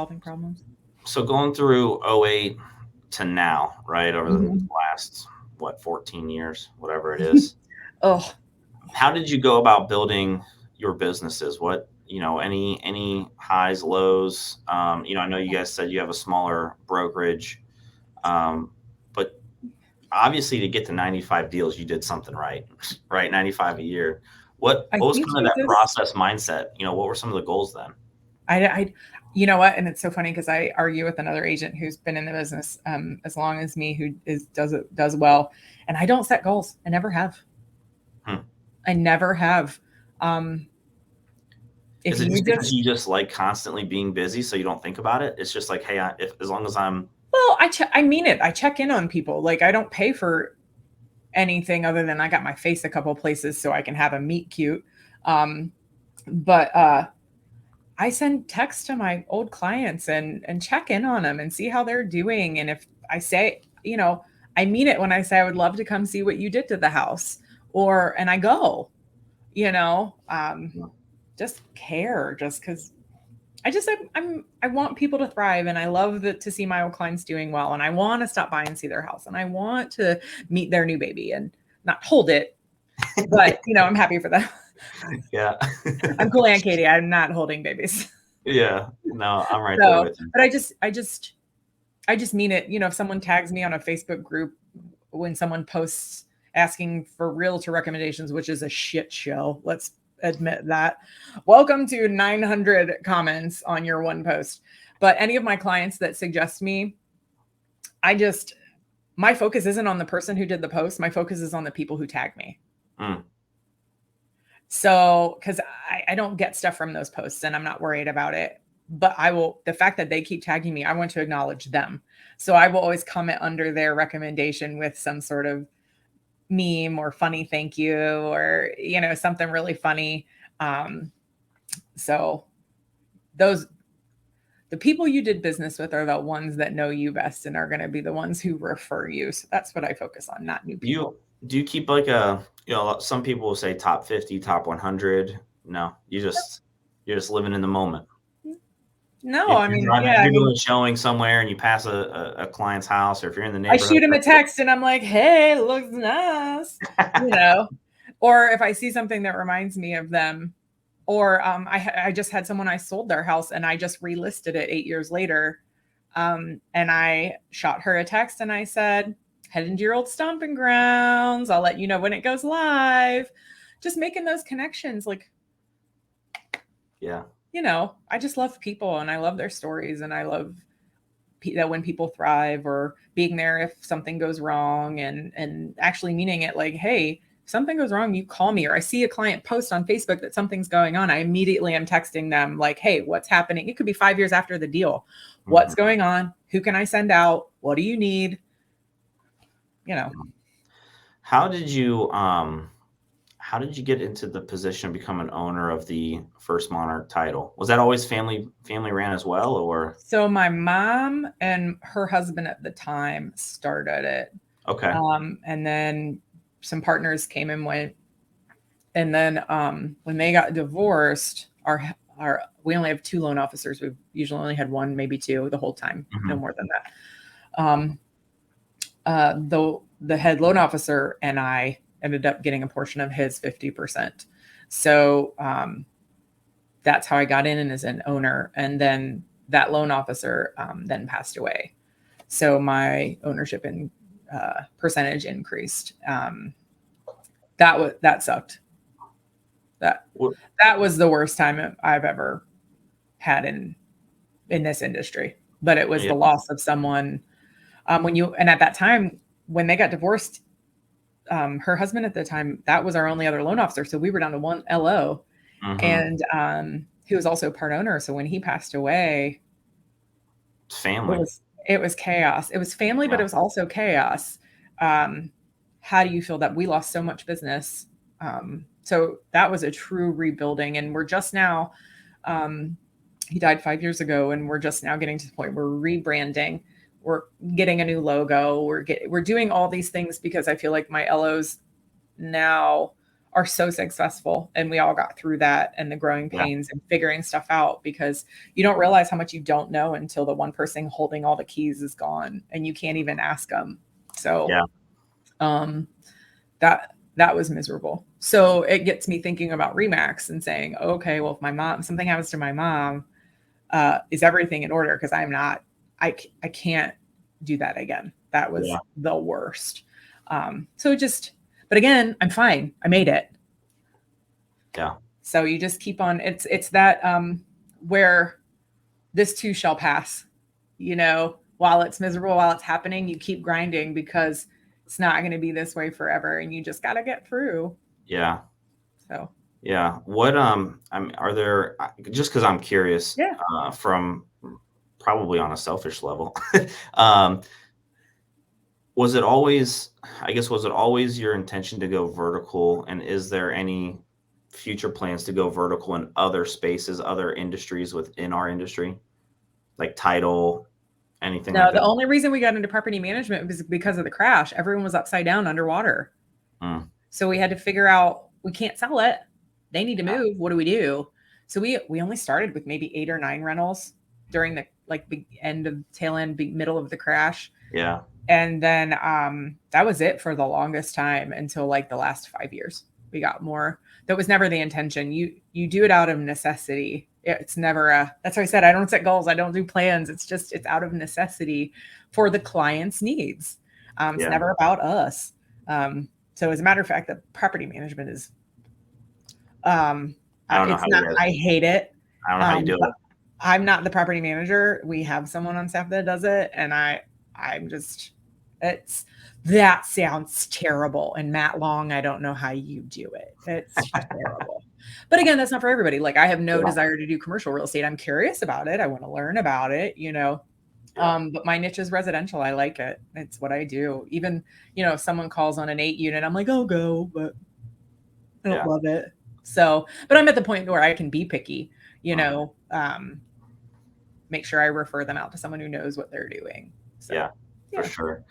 solving problems. So going through '08 to now, right, over the last, 14 years, whatever it is. Oh, How did you go about building your businesses? What, any highs, lows? I know you guys said you have a smaller brokerage, but obviously to get to 95 deals, you did something right, right? 95 a year. What I was think kind of that process mindset? What were some of the goals then? You know what? And it's so funny because I argue with another agent who's been in the business as long as me, who does well. And I don't set goals. I never have. I never have. Is it just because you just like constantly being busy, so you don't think about it? It's just like, hey, as long as I'm. Well, I mean it. I check in on people. Like, I don't pay for anything other than I got my face a couple places so I can have a meet cute. But I send texts to my old clients and check in on them and see how they're doing. And if I say, I mean it when I say I would love to come see what you did to the house, and I go, just care, just because I want people to thrive, and I love to see my old clients doing well, and I want to stop by and see their house, and I want to meet their new baby and not hold it, but I'm happy for them. Yeah. I'm cool, Aunt Katie. I'm not holding babies. Yeah. No, I'm right there with you. But I just mean it. If someone tags me on a Facebook group, when someone posts asking for realtor recommendations, which is a shit show, let's admit that. Welcome to 900 comments on your one post. But any of my clients that suggest me, my focus isn't on the person who did the post. My focus is on the people who tag me. So, because I don't get stuff from those posts and I'm not worried about it, but the fact that they keep tagging me, I want to acknowledge them. So I will always comment under their recommendation with some sort of meme or funny thank you, or, something really funny. So the people you did business with are the ones that know you best and are going to be the ones who refer you. So that's what I focus on, not new people. Do you keep like some people will say top 50, top 100. No, you're just living in the moment. No, I mean, you're doing a showing somewhere and you pass a client's house, or if you're in the neighborhood, I shoot him a text and I'm like, hey, it looks nice, or if I see something that reminds me of them, or I just had someone, I sold their house and I just relisted it 8 years later. And I shot her a text and I said, head into your old stomping grounds. I'll let you know when it goes live. Just making those connections. Like, yeah, I just love people and I love their stories, and I love that when people thrive, or being there if something goes wrong, and actually meaning it. Like, hey, if something goes wrong, you call me. Or I see a client post on Facebook that something's going on, I immediately am texting them like, hey, what's happening? It could be 5 years after the deal. What's going on? Who can I send out? What do you need? How did you get into the position of become an owner of the First Monarch title? Was that always family ran as well, or? So my mom and her husband at the time started it. Okay. And then some partners came and went. And then when they got divorced, we only have 2 loan officers. We've usually only had 1, maybe 2 the whole time, no more than that. The head loan officer and I ended up getting a portion of his 50%. So that's how I got in as an owner. And then that loan officer then passed away. So my ownership and percentage increased. That sucked. That was the worst time I've ever had in this industry. But it was the loss of someone. And at that time, when they got divorced, her husband at the time, that was our only other loan officer. So we were down to 1 LO, and he was also part owner. So when he passed away, family. It was chaos. It was family, but it was also chaos. How do you feel that we lost so much business? So that was a true rebuilding, and we're just now, he died 5 years ago, and we're just now getting to the point where we're rebranding. We're getting a new logo. We're doing all these things because I feel like my LOs now are so successful, and we all got through that and the growing Yeah. pains and figuring stuff out, because you don't realize how much you don't know until the one person holding all the keys is gone and you can't even ask them. So Yeah. that was miserable. So it gets me thinking about Remax and saying, okay, well, if something happens to my mom, is everything in order? Because I can't do that again. That was the worst. But again, I'm fine. I made it. Yeah. So you just keep on. It's that where this too shall pass. While it's miserable, while it's happening, you keep grinding, because it's not going to be this way forever, and you just got to get through. Yeah. So. Yeah. What are there, just because I'm curious, Yeah. From probably on a selfish level, was it always your intention to go vertical? And is there any future plans to go vertical in other spaces, other industries within our industry, like title, anything No, like the that? only reason we got into property management was because of the crash. Everyone was upside down underwater. Mm. So we had to figure out, we can't sell it. They need to move. What do we do? So we only started with maybe 8 or 9 rentals during the tail end, middle of the crash. Yeah. And then that was it for the longest time until like the last 5 years. We got more. That was never the intention. You do it out of necessity. It's never that's why I said I don't set goals. I don't do plans. It's out of necessity for the client's needs. It's never about us. So as a matter of fact, the property management is I don't know how you guys, I hate it. I don't know how you do it. I'm not the property manager. We have someone on staff that does it, and that sounds terrible. And Matt Long, I don't know how you do it. It's terrible. But again, that's not for everybody. Like, I have no desire to do commercial real estate. I'm curious about it. I want to learn about it, but my niche is residential. I like it. It's what I do. Even, if someone calls on an 8 unit, I'm like, I'll go, but I don't love it. So, but I'm at the point where I can be picky, make sure I refer them out to someone who knows what they're doing. So, for sure.